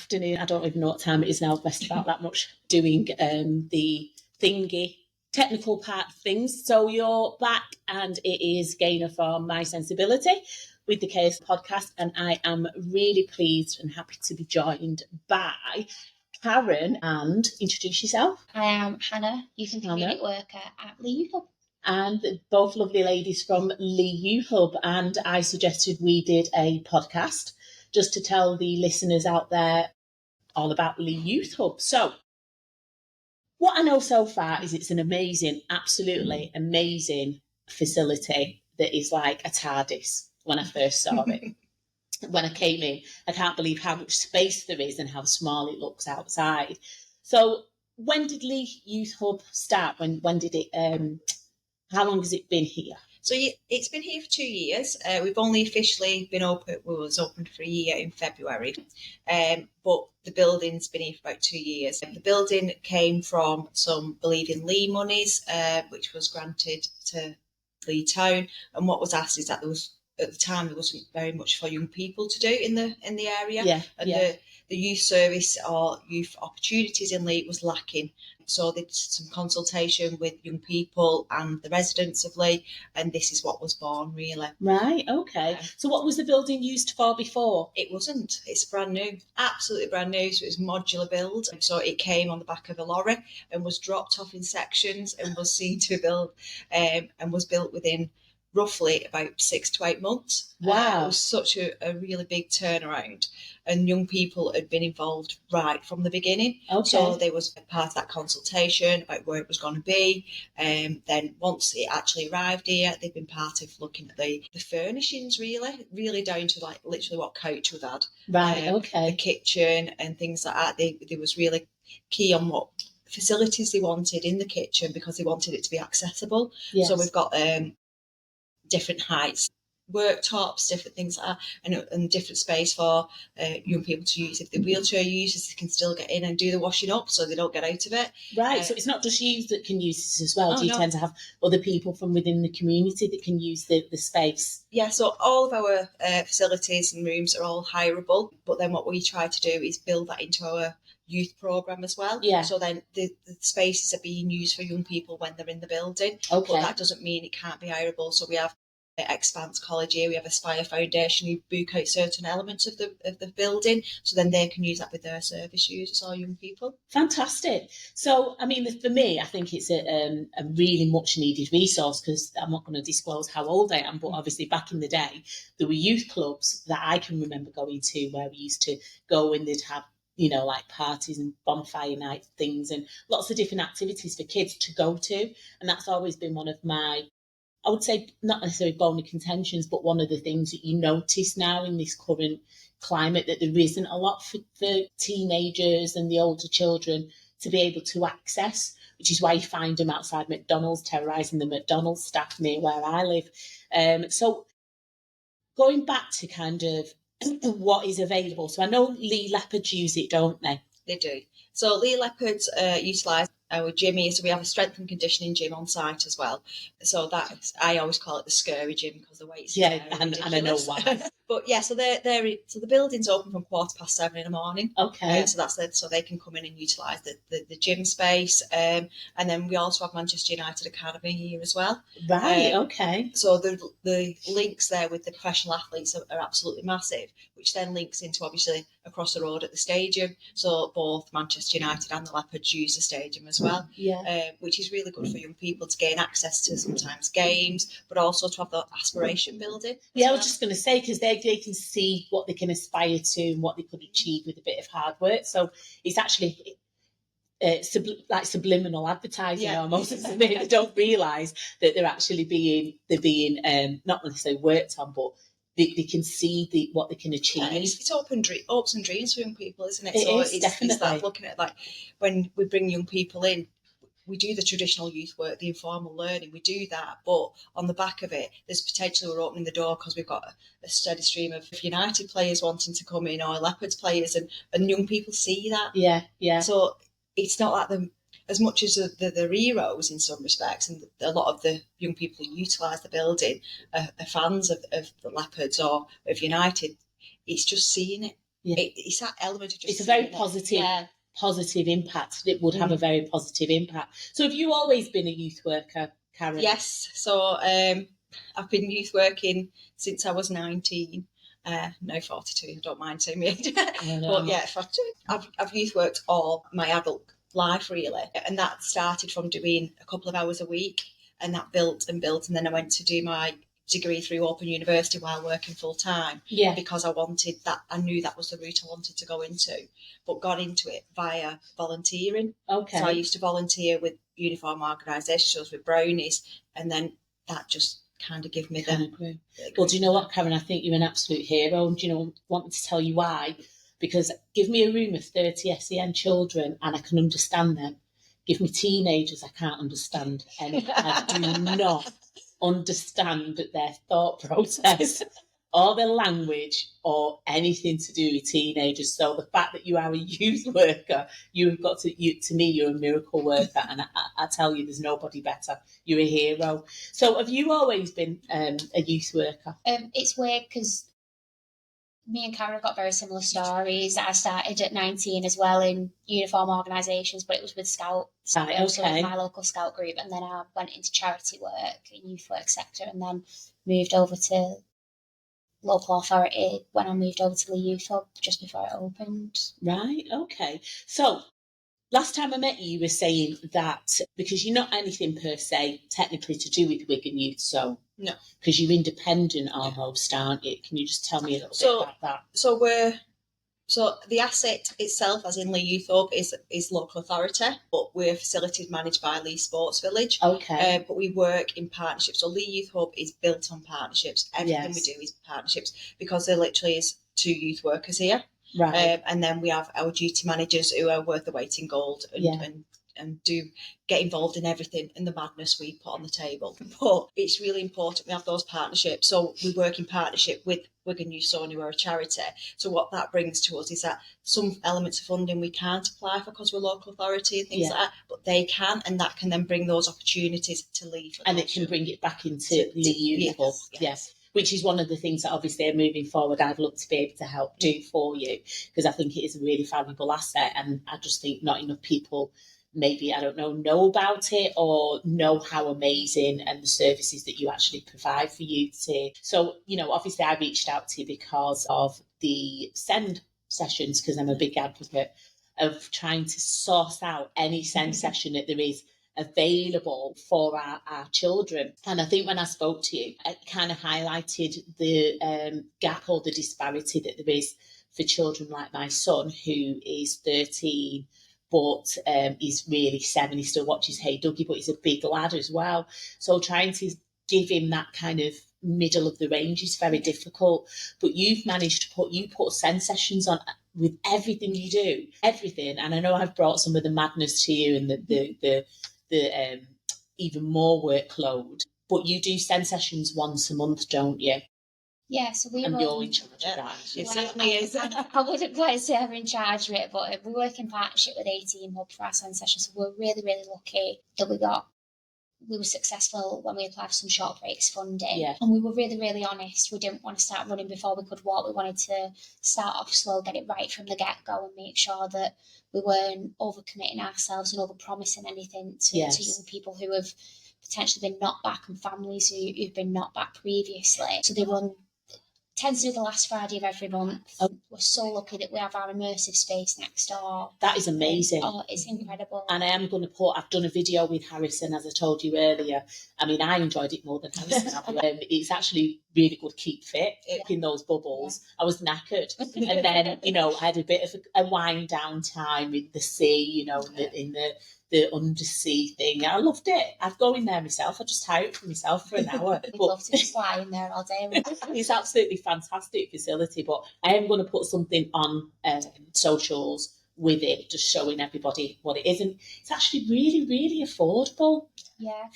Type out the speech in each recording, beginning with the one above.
afternoon. I don't even know what time it is now, best about that much, doing the thingy, technical part of things. So you're back, and it is Gaynor from MYSENsability with the KS podcast, and I am really pleased and happy to be joined by Karen. And introduce yourself. I am Hannah, youth and community worker at Leigh Youth Hub. And both lovely ladies from Leigh Youth Hub. And I suggested we did a podcast just to tell the listeners out there all about Leigh Youth Hub. So what I know so far is it's an amazing, absolutely amazing facility that is like a TARDIS when I first saw it. When I came in, I can't believe how much space there is and how small it looks outside. So when did Leigh Youth Hub start? When did it, how long has it been here? So it's been here for 2 years. We've only officially been open, we was open for a year in February, but the building's been here for about 2 years. The building came from some Believe in Leigh monies, which was granted to Leigh Town. And what was asked is that there was, at the time, there wasn't very much for young people to do in the area. The youth service or youth opportunities in Leigh was lacking. So they did some consultation with young people and the residents of Leigh, and this is what was born, really. Right, okay. So what was the building used for before? It wasn't. It's brand new, absolutely brand new. So it was modular build. So it came on the back of a lorry and was dropped off in sections and was seen to build and was built within roughly about 6 to 8 months. Wow. It was such a really big turnaround, and young people had been involved right from the beginning. Okay. So there was part of that consultation about where it was going to be. Then once it actually arrived here, they've been part of looking at the furnishings, really down to like literally what couch we've had. Right, okay. The kitchen and things like that. They was really key on what facilities they wanted in the kitchen because they wanted it to be accessible. Yes. So we've got different heights, worktops, different things like that, and different space for young people to use. If they're wheelchair users, they can still get in and do the washing up so they don't get out of it. Right, so it's not just you that can use this as well. Do you no. tend to have other people from within the community that can use the space? Yeah, so all of our facilities and rooms are all hireable, but then what we try to do is build that into our youth programme as well. Yeah. So then the spaces are being used for young people when they're in the building. Okay. But that doesn't mean it can't be hireable. So we have Expanse College here, we have Aspire Foundation who book out certain elements of the building, so then they can use that with their service users or young people. Fantastic. So, I mean, for me, I think it's a really much needed resource because I'm not going to disclose how old I am, but obviously back in the day, there were youth clubs that I can remember going to where we used to go and they'd have, you know, like parties and bonfire night things and lots of different activities for kids to go to. And that's always been one of my, I would say, not necessarily bone of contentions, but one of the things that you notice now in this current climate, that there isn't a lot for teenagers and the older children to be able to access, which is why you find them outside McDonald's, terrorising the McDonald's staff near where I live. So going back to kind of what is available. So I know Leigh Leopards use it, don't they? They do. So Leigh Leopards utilise our gym here. So we have a strength and conditioning gym on site as well. So that I always call it the scary gym because the way it's and I know why. But yeah, so so the building's open from 7:15 in the morning. Okay. So that's it. So they can come in and utilise the gym space. And then we also have Manchester United Academy here as well. Right. Okay. So the links there with the professional athletes are absolutely massive, which then links into obviously across the road at the stadium. So both Manchester United and the Leopards use the stadium as well. Yeah. Which is really good for young people to gain access to sometimes games, but also to have that aspiration building. Yeah, I was just going to say, because they can see what they can aspire to and what they could achieve with a bit of hard work. So it's actually like subliminal advertising almost. They don't realise that they're actually being not necessarily worked on, but they can see what they can achieve. Yeah, it's hopes and dreams for young people, isn't it? It's definitely. It's that looking at, like, when we bring young people in, we do the traditional youth work, the informal learning, we do that, but on the back of it, there's potentially we're opening the door because we've got a steady stream of United players wanting to come in, or Leopards players, and young people see that. Yeah. So it's not like them, as much as they're heroes in some respects, and a lot of the young people who utilise the building are fans of the Leopards or of United. It's just seeing it. It's that element of just... It's a very positive impact. It would have a very positive impact. So have you always been a youth worker, Karen? Yes. So I've been youth working since I was 19. No, 42. I don't mind saying my age. But yeah, 42. I've youth worked all my adult life, really. And that started from doing a couple of hours a week. And that built and built. And then I went to do my degree through Open University while working full time. Yeah. Because I wanted that. I knew that was the route I wanted to go into. But got into it via volunteering. Okay. So I used to volunteer with uniform organisations, with Brownies. And then that just kind of give me the... Well, do you know what, Karen? I think you're an absolute hero. And do you know, want me to tell you why? Because give me a room of 30 SEN children and I can understand them. Give me teenagers, I can't understand. And I do not understand their thought process or their language or anything to do with teenagers. So the fact that you are a youth worker, you've got to me, you're a miracle worker. And I tell you, there's nobody better. You're a hero. So have you always been a youth worker? It's weird because me and Karen have got very similar stories. I started at 19 as well in uniform organisations, but it was with Scouts. Right, Also okay. with my local Scout group. And then I went into charity work, youth work sector, and then moved over to local authority when I moved over to Leigh Youth Hub just before it opened. Right, okay. So last time I met you, you were saying that because you're not anything per se technically to do with Wigan Youth, so no, because you're independent almost, aren't you? Can you just tell me a little bit about that? So the asset itself, as in Leigh Youth Hub, is local authority, but we're facilities managed by Leigh Sports Village. Okay. But we work in partnerships. So Leigh Youth Hub is built on partnerships. Everything we do is partnerships because there literally is 2 youth workers here. Right. And then we have our duty managers who are worth the weight in gold and do get involved in everything and the madness we put on the table. But it's really important we have those partnerships. So we work in partnership with Wigan Youth Zone, who are a charity. So what that brings to us is that some elements of funding we can't apply for because we're local authority and things like that, but they can, and that can then bring those opportunities to Leigh. And it can bring it back into Leigh Youth Hub. Yes. Which is one of the things that obviously moving forward I'd love to be able to help do for you, because I think it is a really valuable asset, and I just think not enough people maybe, I don't know about it or know how amazing and the services that you actually provide for youth here. So, obviously I reached out to you because of the SEND sessions, because I'm a big advocate of trying to source out any SEND session that there is available for our children. And I think when I spoke to you, it kind of highlighted the gap or the disparity that there is for children like my son, who is 13, but he's really 7. He still watches Hey Dougie, but he's a big lad as well. So trying to give him that kind of middle of the range is very difficult. But you've managed to put SEND sessions on with everything you do, everything. And I know I've brought some of the madness to you and the even more workload, but you do SEND sessions once a month, don't you? Yeah, so we and you're in charge of that. It certainly is. I wouldn't quite say I'm in charge of it, but we work in partnership with 18 Hub for our SEND session, so we're really, really lucky that we were successful when we applied for some short breaks funding. Yeah. And we were really, really honest. We didn't want to start running before we could walk. We wanted to start off slow, get it right from the get-go, and make sure that we weren't overcommitting ourselves and overpromising anything to young people who have potentially been knocked back and families who've been knocked back previously. So they tends to do the last Friday of every month. We're so lucky that we have our immersive space next door. That is amazing. It's incredible. And I am going to I've done a video with Harrison, as I told you earlier. I mean, I enjoyed it more than Harrison. It's actually really good to keep fit in those bubbles. Yeah. I was knackered. And then, I had a bit of a wind down time in the sea, in the undersea thing. I loved it. I'd go in there myself. I'd just hire it for myself for an hour. We'd love to just lie in there all day. It's absolutely fantastic facility, but I am going to put something on socials with it, just showing everybody what it is. And it's actually really, really affordable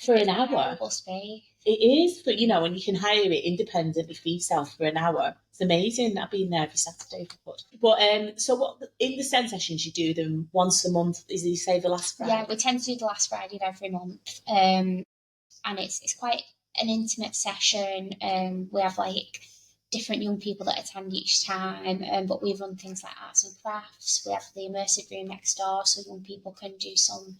for an hour. Space. It is, but and you can hire it independently for yourself for an hour. It's amazing. I've been there every Saturday. But so what in the SEND sessions you do them once a month? Is you say the last Friday? Yeah, we tend to do the last Friday of every month, and it's quite an intimate session. We have different young people that attend each time, but we run things like arts and crafts. We have the immersive room next door, so young people can do some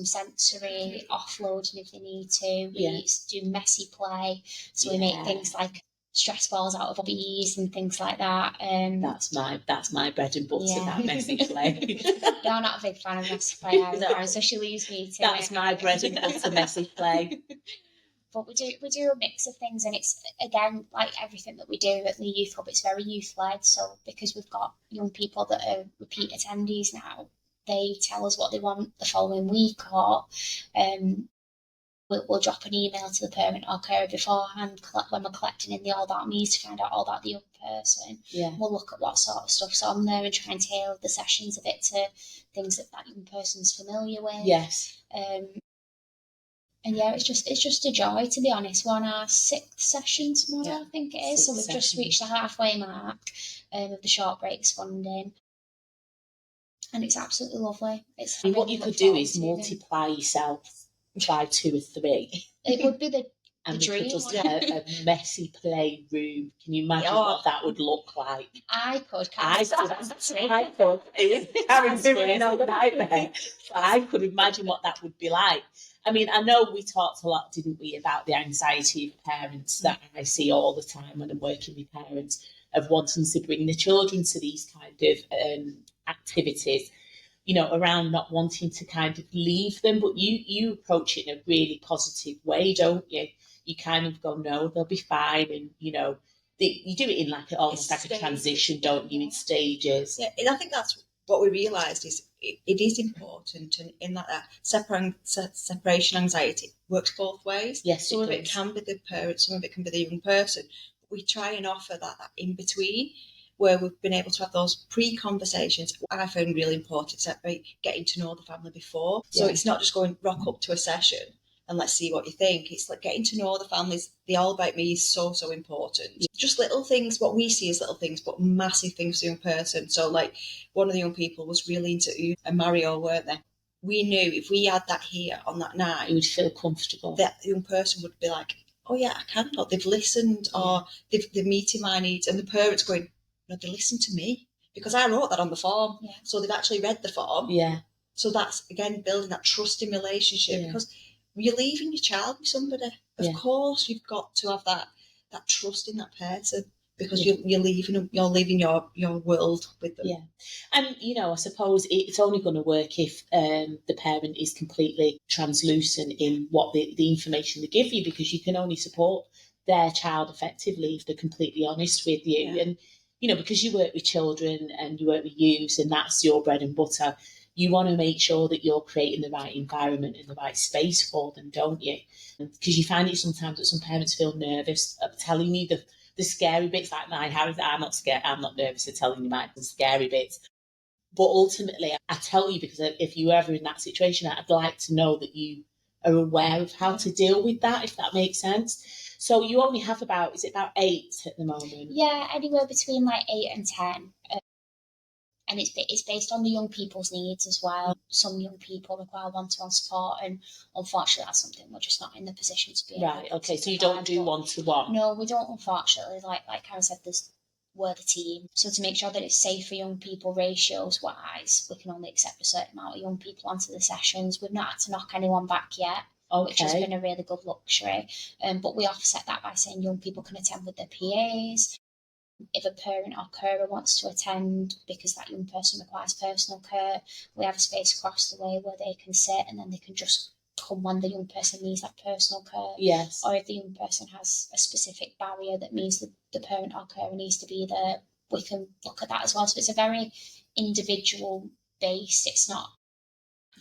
sensory offloading if they need to. We do messy play, so we make things like stress balls out of bees and things like that. That's my bread and butter, that messy play. No, I'm not a big fan of messy play either, so she leaves me to That's my bread and butter, messy play. But we do a mix of things, and it's, again, like everything that we do at Leigh Youth Hub, it's very youth led. So because we've got young people that are repeat attendees now, they tell us what they want the following week, or we'll drop an email to the parent or carer beforehand when we're collecting in the All About Me's to find out all about the young person. We'll look at what sort of stuff's on there and try and tailor the sessions a bit to things that young person's familiar with. And it's just a joy, to be honest. We're on our 6th session tomorrow, I think it is. So we've just reached the halfway mark of the short breaks funding. And it's absolutely lovely. What you could do is multiply yourself by 2 or 3. It would be the and the we dream. could just a messy play room. Can you imagine what that would look like? I could. I could imagine what that would be like. I mean, I know we talked a lot, didn't we, about the anxiety of parents that I see all the time when I'm working with parents, of wanting to bring the children to these kind of activities, you know, around not wanting to kind of leave them. But you approach it in a really positive way, don't you? You kind of go, no, they'll be fine. And, you know, you do it in like almost like a transition, don't you, in stages. Yeah, and I think that's what we realised is it is important, and in that separation anxiety works both ways. Yes, some of it can be the parent, some of it can be the young person. But we try and offer that in between, where we've been able to have those pre-conversations. I found really important, separate, getting to know the family before. So it's not just going rock up to a session and let's see what you think. It's like getting to know the families. The All About Me is so important. Just little things, what we see as little things, but massive things for a young person. So like one of the young people was really into a Mario, weren't they? We knew if we had that here on that night, you would feel comfortable. That young person would be like, oh yeah, I can. Or they've listened, or they're meeting my needs. And the parents going, no, they listen to me. Because I wrote that on the form. Yeah. So they've actually read the form. Yeah. So that's, again, building that trusting relationship. Because you're leaving your child with somebody. Of course, you've got to have that trust in that person, because you're leaving your world with them. Yeah, and you know, I suppose it's only going to work if the parent is completely translucent in what the information they give you, because you can only support their child effectively if they're completely honest with you. Yeah. And you know, because you work with children and you work with youths, and that's your bread and butter. You want to make sure that you're creating the right environment and the right space for them, don't you? Because you find it sometimes that some parents feel nervous of telling you the scary bits, like mine. I'm not scared. I'm not nervous of telling you my scary bits. But ultimately, I tell you because if you're ever in that situation, I'd like to know that you are aware of how to deal with that, if that makes sense. So you only have about 8 at the moment? Yeah, anywhere between like 8 and 10. And it's based on the young people's needs as well. Some young people require one-to-one support, and unfortunately that's something we're just not in the position to be right, okay, so you don't do one-to-one? No, we don't, unfortunately. Like Karen said, we're the team. So to make sure that it's safe for young people ratios-wise, we can only accept a certain amount of young people onto the sessions. We've not had to knock anyone back yet, which has been a really good luxury. But we offset that by saying young people can attend with their PAs. If a parent or carer wants to attend because that young person requires personal care, we have a space across the way where they can sit, and then they can just come when the young person needs that personal care. Yes. Or if the young person has a specific barrier that means that the parent or carer needs to be there, we can look at that as well. So it's a very individual based. It's not.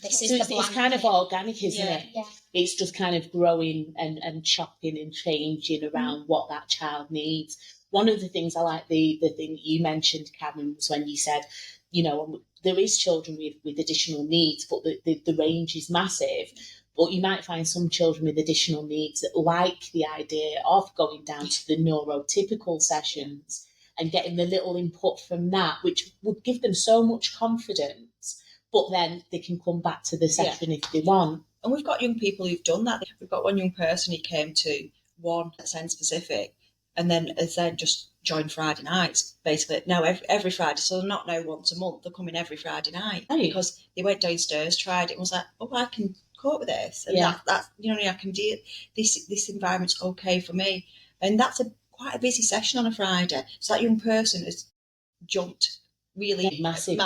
It's kind of organic, isn't it? Yeah. It's just kind of growing and chopping and changing around what that child needs. One of the things I like, the thing that you mentioned, Karen, was when you said, you know, there is children with additional needs, but the range is massive. But you might find some children with additional needs that like the idea of going down to the neurotypical sessions and getting the little input from that, which would give them so much confidence. But then they can come back to the session if they want. And we've got young people who've done that. We've got one young person who came to one SEND specific, and then has then just join Friday nights, basically. Now, every Friday, so they're not now once a month, they're coming every Friday night. Right. Because they went downstairs, tried it, and was like, oh, I can cope with this. And Yeah. that you know, I can deal, this environment's okay for me. And that's quite a busy session on a Friday. So that young person has jumped really massive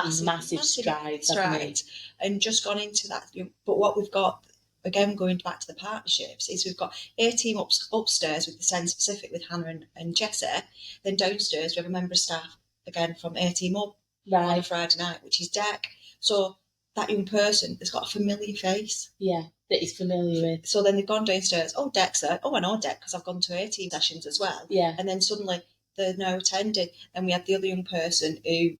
strides, and just gone into that. But what we've got, again, going back to the partnerships, is we've got a team upstairs with the SEND specific with Hannah and Jessie. Then downstairs we have a member of staff, again, from a team up on a Friday night, which is Deck. So that young person has got a familiar face. Yeah, that he's familiar with. So then they've gone downstairs, oh, Deck's there. Oh, I know Deck because I've gone to a team sessions as well. Yeah. And then suddenly they're now attending. And we had the other young person who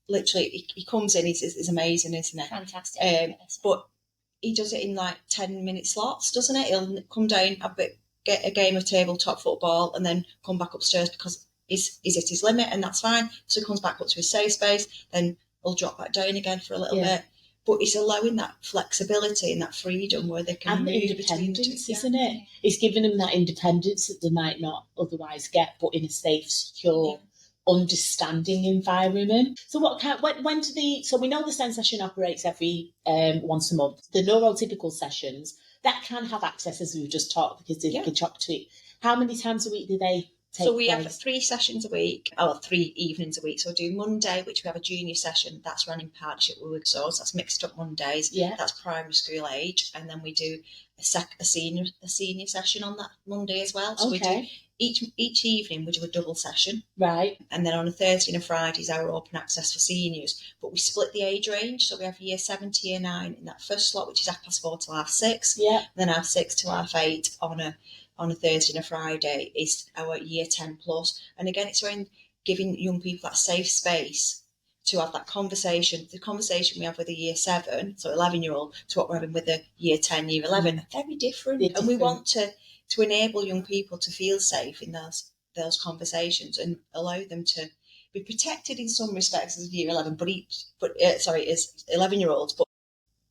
literally, he comes in, he's amazing, isn't he? Fantastic. But he does it in like 10-minute slots, doesn't it? He'll come down, get a game of tabletop football, and then come back upstairs because he's at his limit, and that's fine. So he comes back up to his safe space, then he'll drop back down again for a little bit. But it's allowing that flexibility and that freedom where they can move independence, isn't it? It's giving them that independence that they might not otherwise get, but in a safe, secure, understanding environment. So when do so we know the SEND session operates every once a month. The neurotypical sessions that can have access, as we've just talked, because they can chop to it. How many times a week do they take So we place? have 3 sessions a week, or 3 evenings a week. So we do Monday, which we have a junior session, that's run in partnership with SOS, that's mixed up Mondays. Yeah. That's primary school age. And then we do a senior session on that Monday as well. So we do each evening we do a double session. Right. And then on a Thursday and a Friday is our open access for seniors. But we split the age range. So we have year 7 to year 9 in that first slot, which is 4:30 till 6:30. Yeah. Then 6:30 till 8:30 on a Thursday and a Friday is our year 10 plus. And again, it's around giving young people that safe space to have that conversation. The conversation we have with a year 7, so 11-year-old, to what we're having with a year 10, year 11, are very different. And we want to enable young people to feel safe in those conversations and allow them to be protected in some respects as year 11, as 11-year-olds, but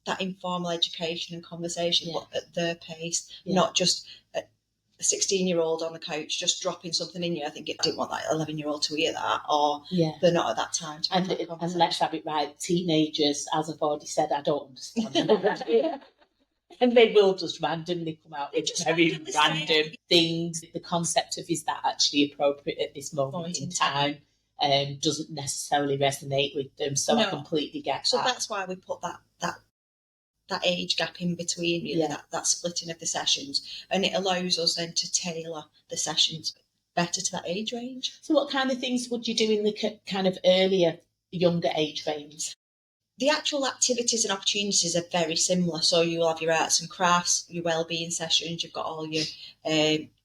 that informal education and conversation, but at their pace, not just a 16-year-old on the couch just dropping something in you. I think it didn't want that 11-year-old to hear that, or they're not at that time to have that conversation. And let's have it right, teenagers, as I've already said, I don't understand. And they will just randomly come out with very random things. The concept of is that actually appropriate at this moment in time doesn't necessarily resonate with them. So I completely get that. So that's why we put that age gap in between, really, that splitting of the sessions. And it allows us then to tailor the sessions better to that age range. So what kind of things would you do in the kind of younger age range? The actual activities and opportunities are very similar. So you'll have your arts and crafts, your wellbeing sessions, you've got all your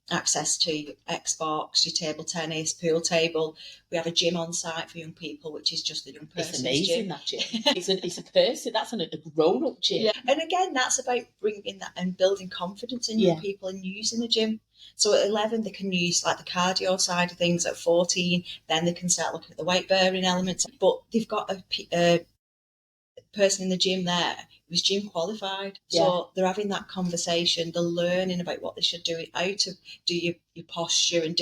access to your Xbox, your table tennis, pool table. We have a gym on site for young people, which is just the young person's gym. It's amazing, that gym. It's a person, that's a grown-up gym. Yeah. And again, that's about bringing that and building confidence in young people and using the gym. So at 11, they can use like the cardio side of things. At 14, then they can start looking at the weight-bearing elements. But they've got a person in the gym there who's gym qualified, so they're having that conversation, they're learning about what they should do, how to do your posture, and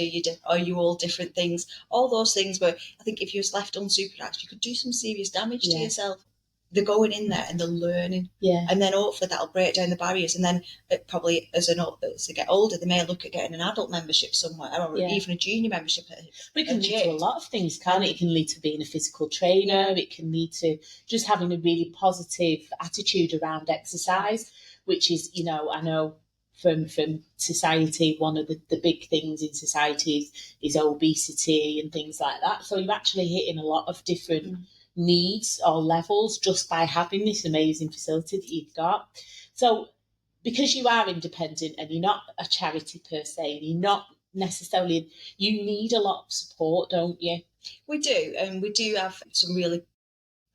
are you all different things, all those things where I think if you was left unsupervised you could do some serious damage to yourself. They're going in there and they're learning, and then hopefully that'll break down the barriers, and then probably as they get older they may look at getting an adult membership somewhere, or even a junior membership. It can lead to a lot of things, can't it? It can lead to being a physical trainer, it can lead to just having a really positive attitude around exercise, which is, I know from society, one of the big things in society is obesity and things like that. So you're actually hitting a lot of different needs or levels just by having this amazing facility that you've got. So because you are independent and you're not a charity per se, and you're not necessarily, you need a lot of support, don't you? We do, and we do have some really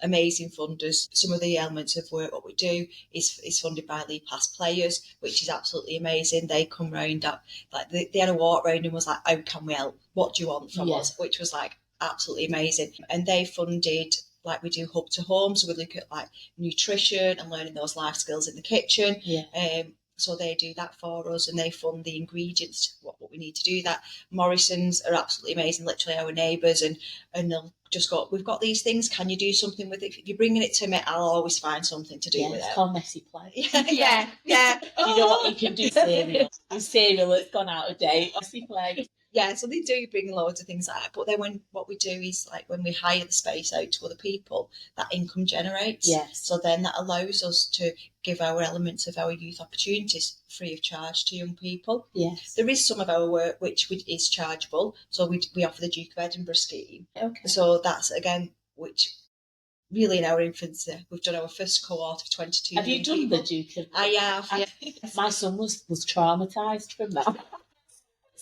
amazing funders. Some of the elements of work what we do is funded by Leigh Past Players, which is absolutely amazing. They come round up, like they had a walk round and was like, how can we help, what do you want from us, which was like absolutely amazing. And they funded, like we do hub to home, so we look at like nutrition and learning those life skills in the kitchen. So they do that for us, and they fund the ingredients, what we we need to do that. Morrison's are absolutely amazing, literally our neighbours, and they'll just go, we've got these things, can you do something with it? If you're bringing it to me, I'll always find something to do with it. It's called messy play. Yeah. You know what you can do? Cereal that's gone out of date. Messy play. Yeah, so they do bring loads of things like that. But then what we do is, like, when we hire the space out to other people, that income generates. Yes. So then that allows us to give our elements of our youth opportunities free of charge to young people. Yes. There is some of our work which is chargeable. So we offer the Duke of Edinburgh scheme. Okay. So that's, again, which really in our infancy. We've done our first cohort of 22 Have you done people. the Duke of I have, yeah. My son was traumatised from that.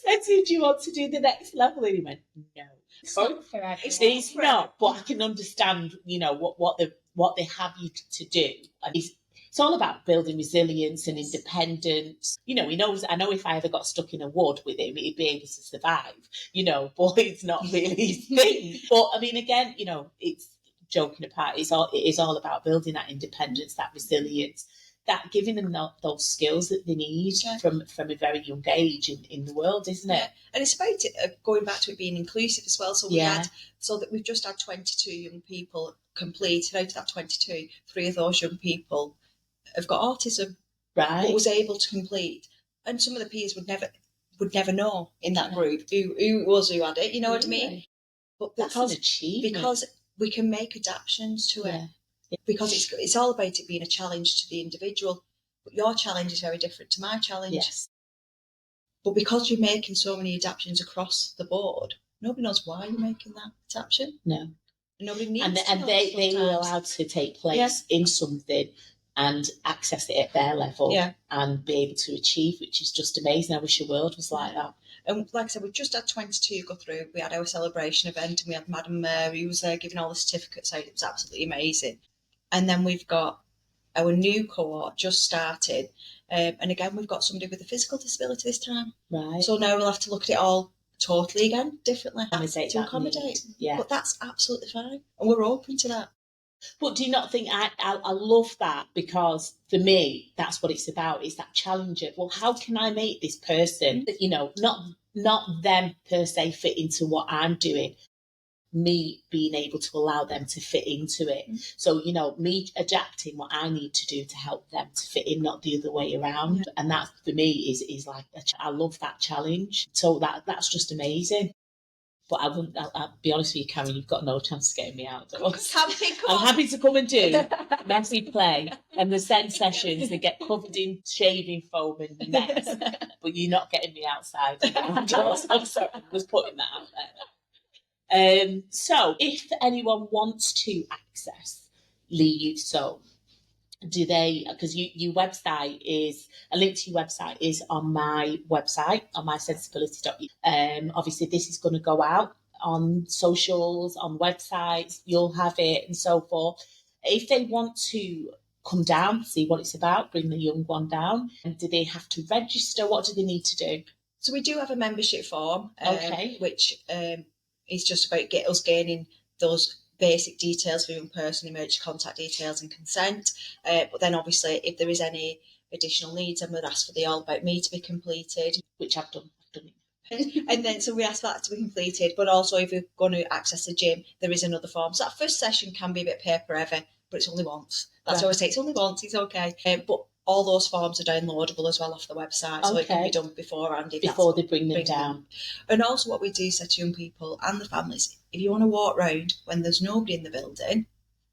I said, do you want to do the next level? And he went, no. It's not for everyone. It's not, but I can understand, what they have you to do. And it's all about building resilience and independence. He knows, I know if I ever got stuck in a wood with him, he'd be able to survive, but it's not really his thing. But I mean, again, it's joking apart. It is all about building that independence, that resilience, that giving them those skills that they need from a very young age in the world, isn't it? Yeah. And it's about it, going back to it being inclusive as well. So we've just had 22 young people complete, and out of that 22, 3 of those young people have got autism, right? But was able to complete, and some of the peers would never know in that group who it was who had it. You know what I mean? But that's an achievement, because we can make adaptations to it. Because it's all about it being a challenge to the individual. But your challenge is very different to my challenge. Yes. But because you're making so many adaptations across the board, nobody knows why you're making that adaptation. No. Nobody needs to and know they were allowed to take place in something and access it at their level and be able to achieve, which is just amazing. I wish the world was like that. And like I said, we've just had 22 go through. We had our celebration event, and we had Madam Mary who was there giving all the certificates out. It was absolutely amazing. And then we've got our new cohort just started. And again, we've got somebody with a physical disability this time. Right. So now we'll have to look at it all totally again, differently. To accommodate. Yeah. But that's absolutely fine. And we're open to that. But do you not think I love that? Because for me, that's what it's about. It's that challenge of, well, how can I make this person, not them per se fit into what I'm doing, me being able to allow them to fit into it. So, me adapting what I need to do to help them to fit in, not the other way around. Yeah. And that for me is like, I love that challenge. So that's just amazing. But I'll be honest with you, Karen, you've got no chance of getting me out. I'm happy to come and do messy play and the Zen sessions that get covered in shaving foam and mess. But you're not getting me outside. I'm sorry, I'm just putting that out there. So if anyone wants to access Leigh Youth Zone, do they, because your website is, a link to your website is on my website, on MYSENsability.uk. Obviously this is going to go out on socials, on websites, you'll have it and so forth. If they want to come down, see what it's about, bring the young one down, and do they have to register? What do they need to do? So we do have a membership form, which is just about us gaining those basic details for a young person, emergency contact details and consent. But then obviously if there is any additional needs, then we'd ask for the All About Me to be completed. Which I've done it. And then so we ask for that to be completed. But also if you're going to access the gym, there is another form. So that first session can be a bit paper heavy, but it's only once. That's what I say, it's only once, it's okay. But all those forms are downloadable as well off the website, so it can be done beforehand. Before they bring them down. And also what we do say to young people and the families, if you want to walk round when there's nobody in the building,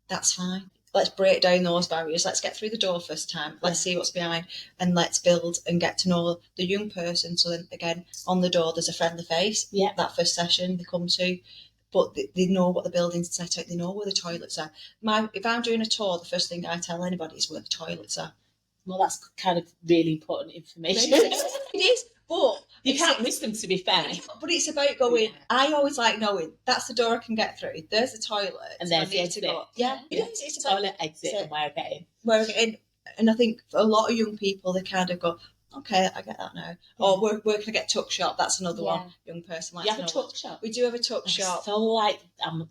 that's fine. Let's break down those barriers. Let's get through the door first time. Let's see what's behind, and let's build and get to know the young person. So then again, on the door, there's a friendly face. Yeah. That first session they come to, but they know what the building's set out. They know where the toilets are. If I'm doing a tour, the first thing I tell anybody is where the toilets are. Well, that's kind of really important information. It is, but you can't miss them, to be fair. But it's about going, I always like knowing, that's the door I can get through. There's the toilet. And there's the exit. It's toilet, exit, and where I get in. Where I get in. And I think for a lot of young people, they kind of go, okay, I get that now. Yeah. Or where can I get tuck shop? That's another one. Young person likes to know. You have a tuck shop? We do have a tuck shop. So I'm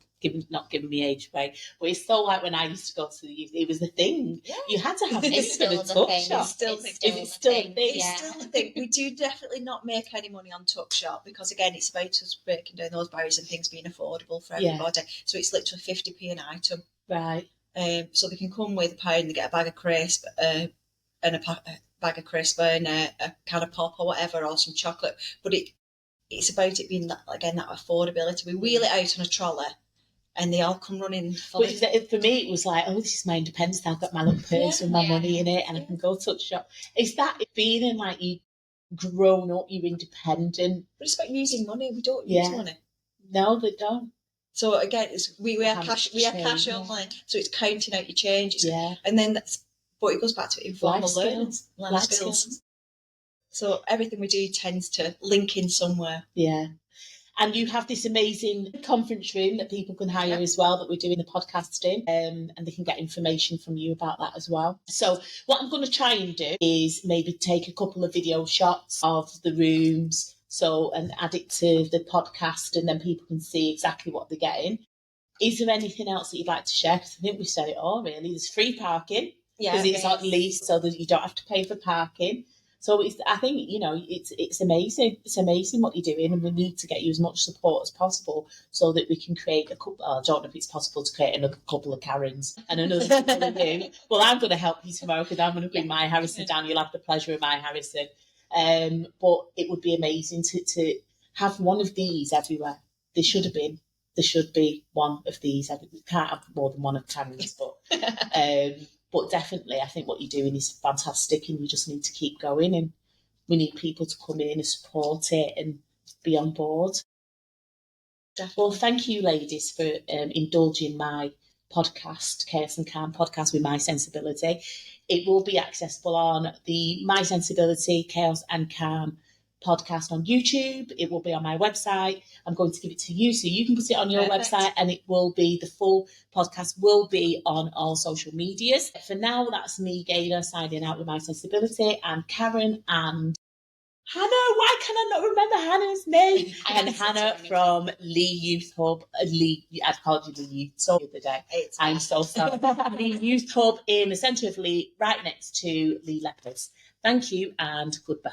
not giving me age away, but it's so like when I used to go to the youth, it was the thing. Yeah. You had to have It's a still the tuck thing. shop. It's still Is it still a thing? It's still the thing. We do definitely not make any money on tuck shop because, again, it's about us breaking down those barriers and things being affordable for everybody. So it's literally 50p an item. Right. So they can come with £1, they get a bag of crisp and a bag of crisp and a can of pop or whatever, or some chocolate. But it's about it being, that affordability. We wheel it out on a trolley and they all come running. But for me, it was like, oh, this is my independence. I've got my little purse with my money in it and I can go to the shop. It's that feeling like you've grown up, you're independent. But it's about using money. We don't use money. No, they don't. So again, we are cash only. So it's counting out your change. And then but it goes back to informal learning. Life skills. So everything we do tends to link in somewhere. Yeah. And you have this amazing conference room that people can hire as well, that we're doing the podcast in, and they can get information from you about that as well. So what I'm going to try and do is maybe take a couple of video shots of the rooms, and add it to the podcast, and then people can see exactly what they're getting. Is there anything else that you'd like to share? Because I think we've said it all, really. There's free parking, because it's at least so that you don't have to pay for parking. So I think, it's amazing. It's amazing what you're doing, and we need to get you as much support as possible so that we can create a couple. I don't know if it's possible to create another couple of Karens and another couple of you. Well, I'm going to help you tomorrow because I'm going to bring my Harrison down. You'll have the pleasure of my Harrison. But it would be amazing to have one of these everywhere. There should be one of these. We can't have more than one of Karens, but definitely, I think what you're doing is fantastic, and you just need to keep going. And we need people to come in and support it and be on board. Definitely. Well, thank you, ladies, for indulging my podcast, Chaos and Calm podcast with MYSENsability. It will be accessible on the MYSENsability, Chaos and Calm podcast on YouTube. It will be on my website. I'm going to give it to you so you can put it on your website, and it will be, the full podcast will be on all social medias. For now, that's me, Gaynor, signing out with MYSENsability, and Karen and Hannah. Why can I not remember Hannah's name? And Hannah from Leigh Youth Hub. I called you the Youth Hub the other day. I'm so sorry. Leigh Youth Hub in the centre of Leigh, right next to Leigh Lepers. Thank you and goodbye.